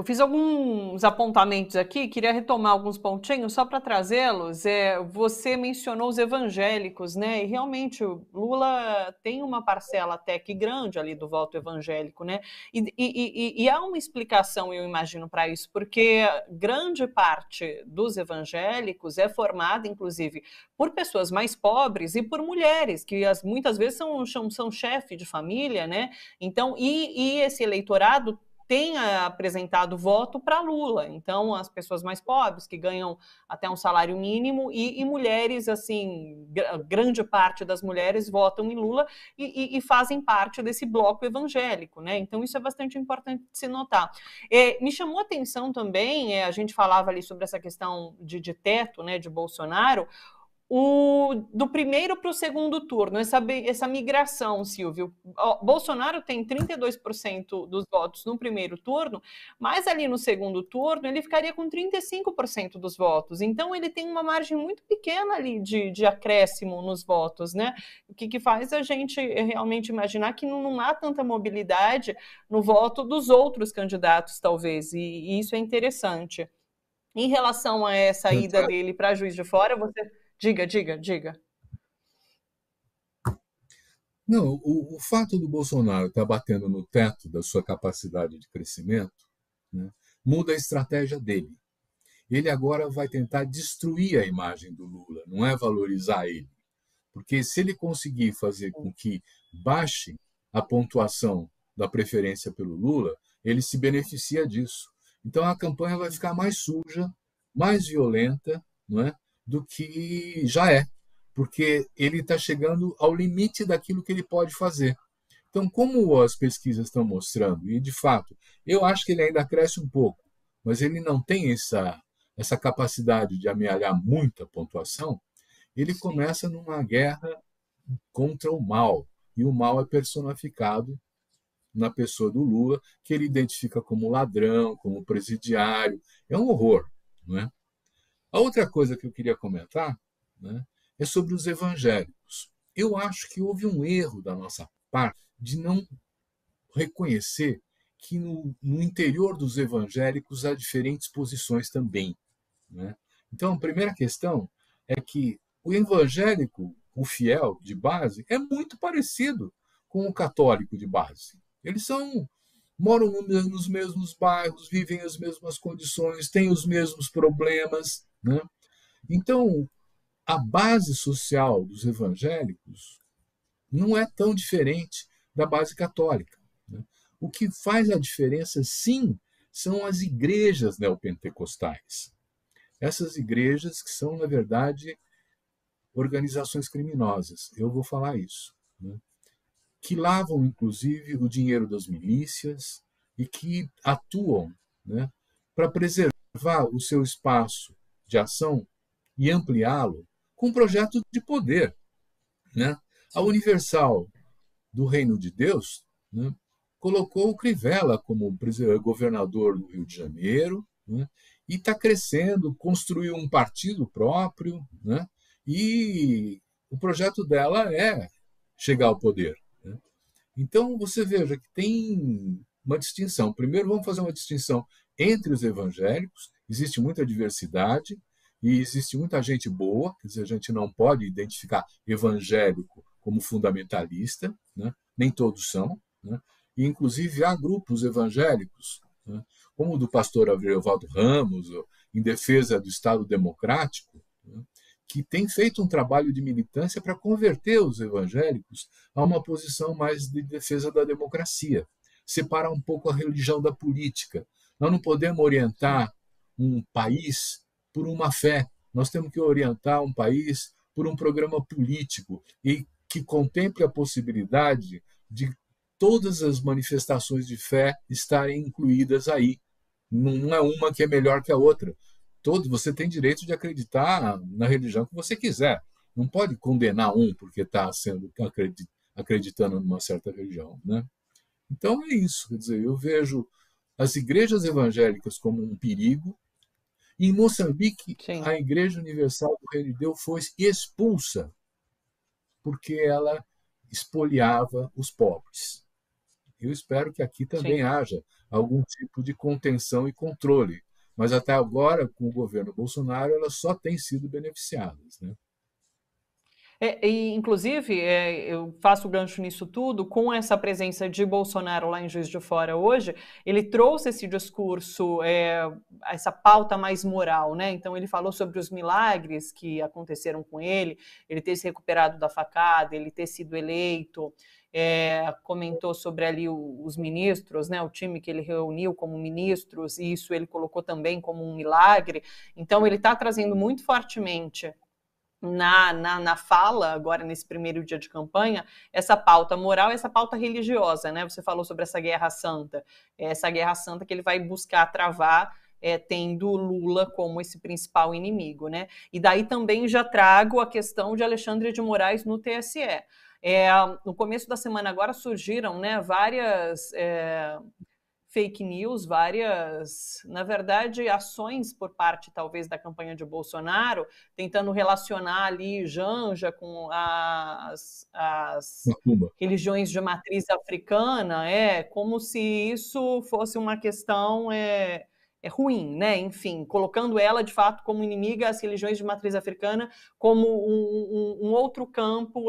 Eu fiz alguns apontamentos aqui, queria retomar alguns pontinhos só para trazê-los. Você mencionou os evangélicos, né? E realmente o Lula tem uma parcela até que grande ali do voto evangélico, né? E há uma explicação, eu imagino, para isso, porque grande parte dos evangélicos é formada, inclusive, por pessoas mais pobres e por mulheres, que muitas vezes são chefe de família, né? Então, e esse eleitorado tem apresentado voto para Lula. Então, as pessoas mais pobres, que ganham até um salário mínimo, e mulheres, assim, grande parte das mulheres votam em Lula e fazem parte desse bloco evangélico, né? Então, isso é bastante importante de se notar. Me chamou a atenção também, a gente falava ali sobre essa questão de teto, né, de Bolsonaro, do primeiro para o segundo turno, essa migração, Silvio. Bolsonaro tem 32% dos votos no primeiro turno, mas ali no segundo turno ele ficaria com 35% dos votos. Então ele tem uma margem muito pequena ali de acréscimo nos votos, né? O que faz a gente realmente imaginar que não há tanta mobilidade no voto dos outros candidatos, talvez, e isso é interessante. Em relação a essa ida dele para Juiz de Fora, você... Diga. Não, o fato do Bolsonaro estar batendo no teto da sua capacidade de crescimento, né, muda a estratégia dele. Ele agora vai tentar destruir a imagem do Lula, não é valorizar ele. Porque se ele conseguir fazer com que baixe a pontuação da preferência pelo Lula, ele se beneficia disso. Então a campanha vai ficar mais suja, mais violenta, não é, do que já é, porque ele está chegando ao limite daquilo que ele pode fazer. Então, como as pesquisas estão mostrando, e de fato, eu acho que ele ainda cresce um pouco, mas ele não tem essa capacidade de amealhar muita pontuação, ele começa numa guerra contra o mal. E o mal é personificado na pessoa do Lula, que ele identifica como ladrão, como presidiário. É um horror. Não é? A outra coisa que eu queria comentar, né, é sobre os evangélicos. Eu acho que houve um erro da nossa parte de não reconhecer que no interior dos evangélicos há diferentes posições também. Né? Então, a primeira questão é que o evangélico, o fiel de base, é muito parecido com o católico de base. Eles moram nos mesmos bairros, vivem as mesmas condições, têm os mesmos problemas. Né? Então, a base social dos evangélicos não é tão diferente da base católica. Né? O que faz a diferença, sim, são as igrejas neopentecostais. Essas igrejas que são, na verdade, organizações criminosas. Eu vou falar isso. Né? Que lavam, inclusive, o dinheiro das milícias e que atuam, né, para preservar o seu espaço de ação e ampliá-lo com um projeto de poder. Né? A Universal do Reino de Deus, né, colocou o Crivella como governador do Rio de Janeiro, né, e está crescendo, construiu um partido próprio, né, e o projeto dela é chegar ao poder. Né. Então, você veja que tem uma distinção. Primeiro, vamos fazer uma distinção entre os evangélicos, existe muita diversidade e existe muita gente boa, quer dizer, a gente não pode identificar evangélico como fundamentalista, né? Nem todos são, né? E, inclusive, há grupos evangélicos, né, como o do pastor Avreuvaldo Ramos, em defesa do Estado Democrático, né, que tem feito um trabalho de militância para converter os evangélicos a uma posição mais de defesa da democracia, separar um pouco a religião da política. Nós não podemos orientar um país por uma fé, nós temos que orientar um país por um programa político e que contemple a possibilidade de todas as manifestações de fé estarem incluídas aí. Não é uma que é melhor que a outra. Você tem direito de acreditar na religião que você quiser. Não pode condenar um porque está acreditando numa certa religião. Né? Então é isso. Quer dizer, eu vejo as igrejas evangélicas como um perigo. Em Moçambique, Sim. a Igreja Universal do Reino de Deus foi expulsa porque ela expoliava os pobres. Eu espero que aqui também Sim. haja algum tipo de contenção e controle. Mas até agora, com o governo Bolsonaro, elas só têm sido beneficiadas, né? Inclusive, eu faço gancho nisso tudo, com essa presença de Bolsonaro lá em Juiz de Fora hoje, ele trouxe esse discurso, essa pauta mais moral, né? Então, ele falou sobre os milagres que aconteceram com ele ter se recuperado da facada, ele ter sido eleito, comentou sobre ali os ministros, né? O time que ele reuniu como ministros, e isso ele colocou também como um milagre. Então, ele está trazendo muito fortemente na fala, agora nesse primeiro dia de campanha, essa pauta moral, essa pauta religiosa, né? Você falou sobre essa guerra santa, essa guerra santa que ele vai buscar travar, tendo Lula como esse principal inimigo, né? E daí também já trago a questão de Alexandre de Moraes no TSE. No começo da semana agora surgiram, né, várias fake news, várias, na verdade, ações por parte, talvez, da campanha de Bolsonaro, tentando relacionar ali Janja com as Macumba. religiões de matriz africana, como se isso fosse uma questão ruim, né? Enfim, colocando ela, de fato, como inimiga, as religiões de matriz africana, como um outro campo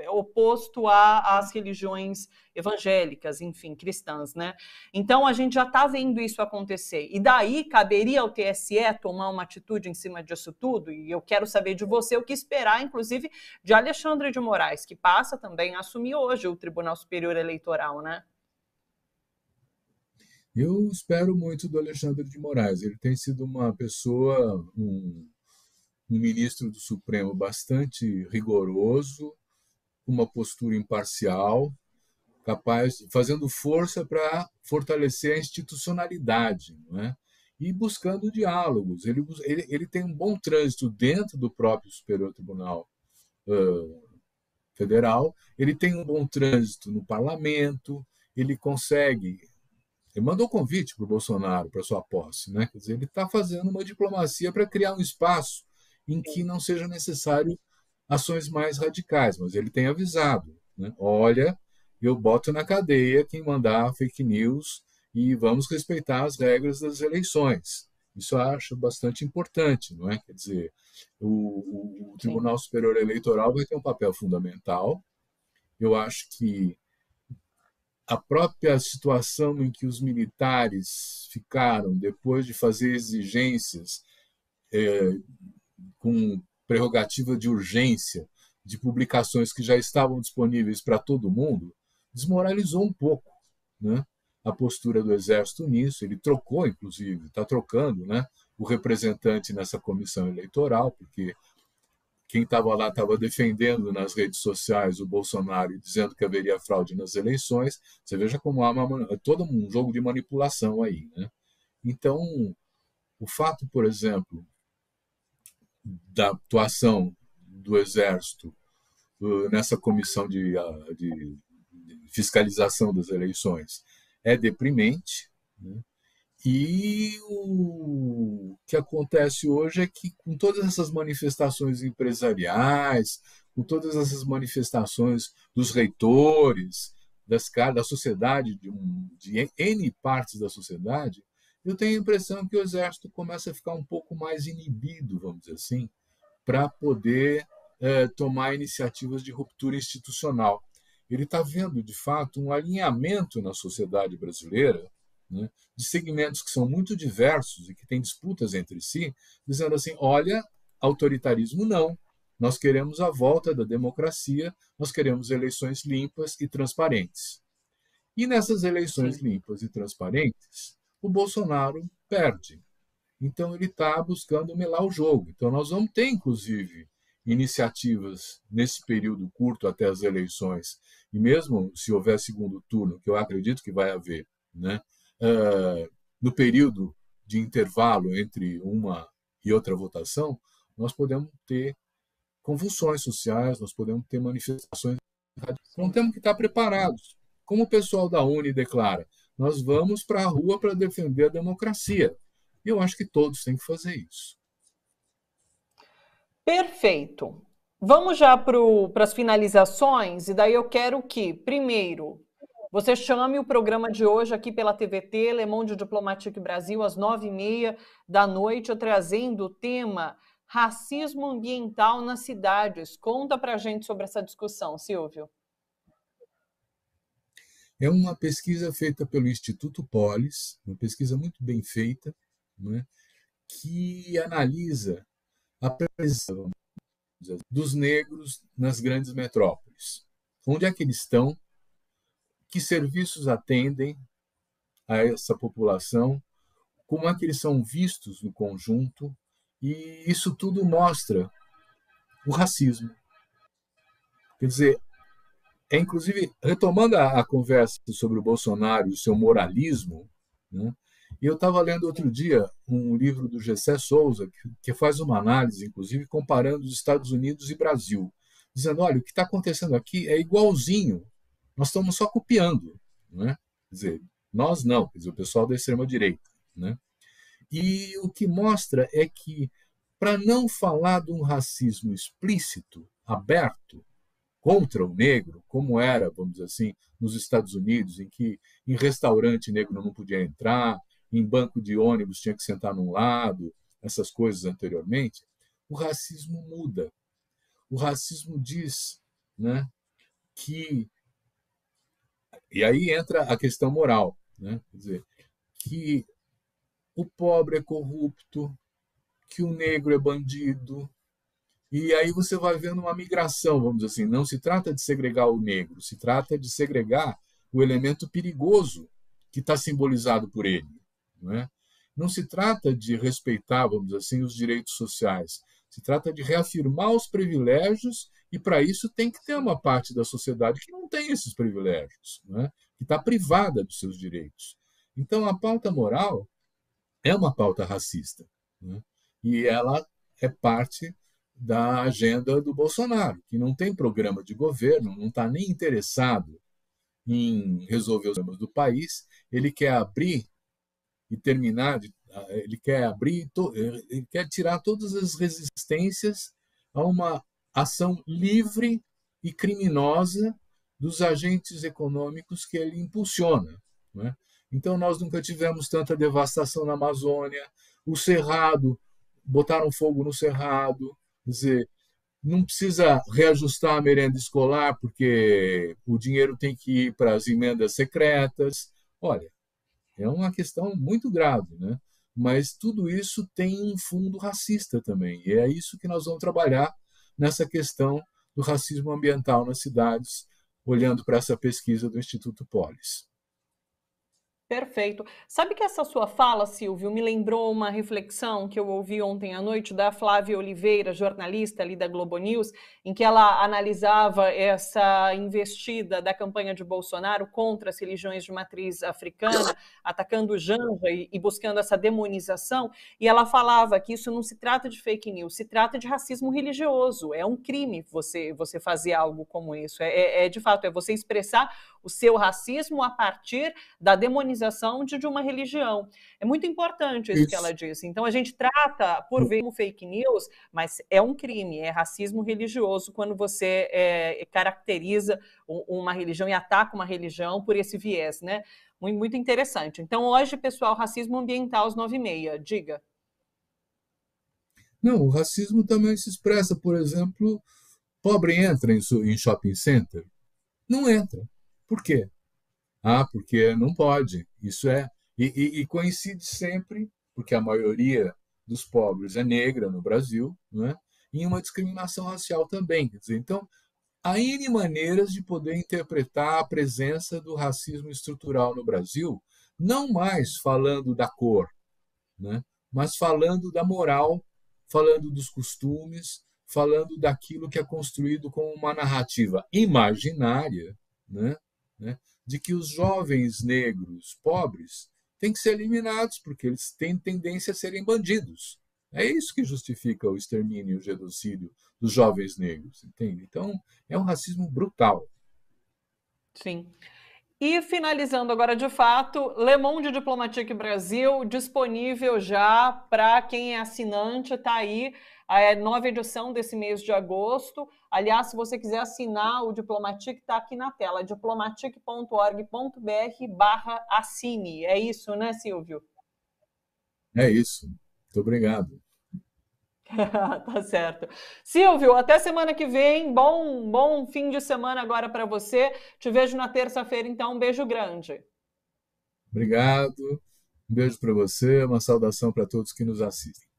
oposto às religiões evangélicas, enfim, cristãs, né? Então, a gente já está vendo isso acontecer. E daí, caberia ao TSE tomar uma atitude em cima disso tudo? E eu quero saber de você o que esperar, inclusive, de Alexandre de Moraes, que passa também a assumir hoje o Tribunal Superior Eleitoral, né? Eu espero muito do Alexandre de Moraes. Ele tem sido uma pessoa, um ministro do Supremo bastante rigoroso, uma postura imparcial, capaz, fazendo força para fortalecer a institucionalidade, não é? E buscando diálogos. Ele tem um bom trânsito dentro do próprio Superior Tribunal Federal, ele tem um bom trânsito no parlamento, ele consegue. Ele mandou convite para o Bolsonaro para sua posse, né? Quer dizer, ele está fazendo uma diplomacia para criar um espaço em que não seja necessário ações mais radicais, mas ele tem avisado, né? Olha, eu boto na cadeia quem mandar fake news e vamos respeitar as regras das eleições. Isso eu acho bastante importante, não é? Quer dizer, o Sim. Tribunal Superior Eleitoral vai ter um papel fundamental. Eu acho que a própria situação em que os militares ficaram depois de fazer exigências com prerrogativa de urgência de publicações que já estavam disponíveis para todo mundo, desmoralizou um pouco, né, a postura do Exército nisso. Ele trocou, inclusive, está trocando, né, o representante nessa comissão eleitoral, porque quem estava lá estava defendendo nas redes sociais o Bolsonaro e dizendo que haveria fraude nas eleições. Você veja como há todo um jogo de manipulação aí, né? Então, o fato, por exemplo, da atuação do Exército nessa comissão de fiscalização das eleições é deprimente, né? E o que acontece hoje é que, com todas essas manifestações empresariais, com todas essas manifestações dos reitores, da sociedade, de N partes da sociedade, eu tenho a impressão que o Exército começa a ficar um pouco mais inibido, vamos dizer assim, para poder tomar iniciativas de ruptura institucional. Ele está vendo, de fato, um alinhamento na sociedade brasileira, né, de segmentos que são muito diversos e que têm disputas entre si, dizendo assim: olha, autoritarismo não, nós queremos a volta da democracia, nós queremos eleições limpas e transparentes. E nessas eleições Sim. limpas e transparentes, o Bolsonaro perde. Então ele está buscando melar o jogo. Então nós vamos ter, inclusive, iniciativas nesse período curto até as eleições, e mesmo se houver segundo turno, que eu acredito que vai haver, né, no período de intervalo entre uma e outra votação, nós podemos ter convulsões sociais, nós podemos ter manifestações. Não temos que estar preparados. Como o pessoal da Uni declara, nós vamos para a rua para defender a democracia. E eu acho que todos têm que fazer isso. Perfeito. Vamos já para as finalizações, e daí eu quero que, primeiro, você chame o programa de hoje aqui pela TVT, Le Monde Diplomatique Brasil, às 9h30 da noite, trazendo o tema racismo ambiental nas cidades. Conta para a gente sobre essa discussão, Silvio. É uma pesquisa feita pelo Instituto Polis, uma pesquisa muito bem feita, né, que analisa a presença dos negros nas grandes metrópoles. Onde é que eles estão? Que serviços atendem a essa população? Como é que eles são vistos no conjunto? E isso tudo mostra o racismo. Quer dizer, inclusive, retomando a conversa sobre o Bolsonaro e o seu moralismo, né, eu estava lendo outro dia um livro do Gessé Souza, que faz uma análise, inclusive, comparando os Estados Unidos e Brasil, dizendo, olha, o que está acontecendo aqui é igualzinho, nós estamos só copiando. Né? Quer dizer, nós não, quer dizer, o pessoal da extrema-direita. Né? E o que mostra é que, para não falar de um racismo explícito, aberto, contra o negro, como era, vamos dizer assim, nos Estados Unidos, em que em restaurante negro não podia entrar, em banco de ônibus tinha que sentar num lado, essas coisas anteriormente, o racismo muda. O racismo diz, né, que... E aí entra a questão moral, né, quer dizer, que o pobre é corrupto, que o negro é bandido. E aí você vai vendo uma migração, vamos dizer assim. Não se trata de segregar o negro, se trata de segregar o elemento perigoso que está simbolizado por ele. Não é? Não se trata de respeitar, vamos dizer assim, os direitos sociais. Se trata de reafirmar os privilégios e, para isso, tem que ter uma parte da sociedade que não tem esses privilégios, não é? Que está privada dos seus direitos. Então, a pauta moral é uma pauta racista. Não é? E ela é parte da agenda do Bolsonaro, que não tem programa de governo, não está nem interessado em resolver os problemas do país, ele quer abrir e terminar, ele quer tirar todas as resistências a uma ação livre e criminosa dos agentes econômicos que ele impulsiona. Não é? Então, nós nunca tivemos tanta devastação na Amazônia, o Cerrado, botaram fogo no Cerrado, quer dizer, não precisa reajustar a merenda escolar porque o dinheiro tem que ir para as emendas secretas. Olha, é uma questão muito grave, né? Mas tudo isso tem um fundo racista também. E é isso que nós vamos trabalhar nessa questão do racismo ambiental nas cidades, olhando para essa pesquisa do Instituto Polis. Perfeito. Sabe que essa sua fala, Silvio, me lembrou uma reflexão que eu ouvi ontem à noite da Flávia Oliveira, jornalista ali da Globo News, em que ela analisava essa investida da campanha de Bolsonaro contra as religiões de matriz africana, atacando Janja e buscando essa demonização, e ela falava que isso não se trata de fake news, se trata de racismo religioso. É um crime você fazer algo como isso. De fato, é você expressar o seu racismo a partir da demonização de uma religião. É muito importante isso que ela disse. Então, a gente trata por ver como fake news, mas é um crime, é racismo religioso quando você caracteriza uma religião e ataca uma religião por esse viés, né? Muito, muito interessante. Então, hoje, pessoal, racismo ambiental às 9h30. Diga. Não, o racismo também se expressa, por exemplo, pobre entra em shopping center? Não entra. Por quê? Porque não pode. Isso é. E coincide sempre, porque a maioria dos pobres é negra no Brasil, né? Em uma discriminação racial também. Quer dizer, então, há N maneiras de poder interpretar a presença do racismo estrutural no Brasil, não mais falando da cor, né? Mas falando da moral, falando dos costumes, falando daquilo que é construído como uma narrativa imaginária, né? De que os jovens negros pobres têm que ser eliminados porque eles têm tendência a serem bandidos. É isso que justifica o extermínio e o genocídio dos jovens negros, entende? Então, é um racismo brutal. Sim. E finalizando agora de fato, Le Monde Diplomatique Brasil, disponível já para quem é assinante, está aí a nova edição desse mês de agosto. Aliás, se você quiser assinar o Diplomatic, está aqui na tela, diplomatic.org.br/assine. É isso, né, Silvio? É isso. Muito obrigado. Tá certo. Silvio, até semana que vem. Bom fim de semana agora para você. Te vejo na terça-feira, então. Um beijo grande. Obrigado. Um beijo para você, uma saudação para todos que nos assistem.